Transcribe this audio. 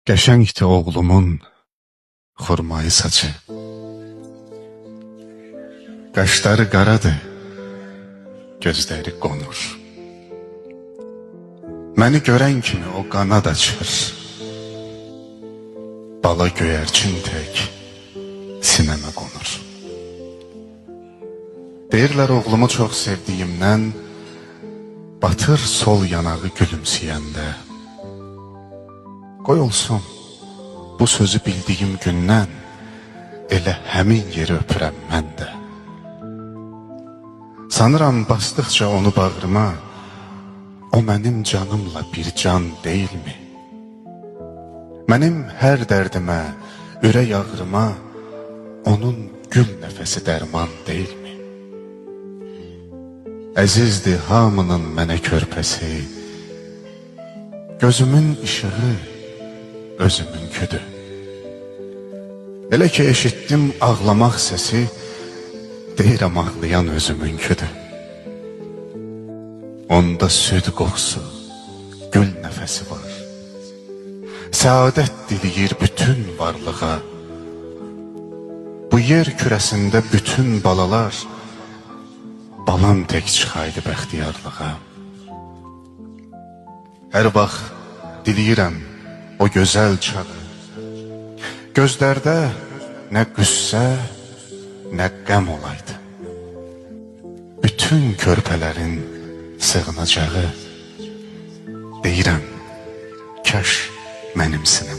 Qəşəngdir oğlumun xurmayı saçı. Qaşları qaradır, gözləri qonur. Məni görən kimi o qanad açır. Bala göyərçin tək sinəmə qonur. Deyirlər oğlumu çox sevdiyimdən batır sol yanağı gülümsəyəndə. Qoy olsun, bu sözü bildiyim gündən elə həmin yeri öpürəm mən də. Sanıram basdıqca onu bağrıma, o mənim canımla bir can deyilmi? Mənim hər dərdimə, ürək ağrıma onun gül nəfəsi dərman deyilmi? Əzizdir hamının mənə körpəsi, gözümün işığı, özümün küdü. Elə ki eşitdim ağlamaq səsi, deyirəm ağlayan özümün küdü. Onda süd qoxusu, gül nəfəsi var. Səadət diliyir bütün varlığa. Bu yer kürəsində bütün balalar, balam tək çıxaydı bəxtiyarlığa. Hər vaxt diliyirəm o gözəl çağı. Gözlərdə nə qüssə, nə qəm olaydı. Bütün körpələrin sığınacağı. Deyirəm, kaş mənim sinəm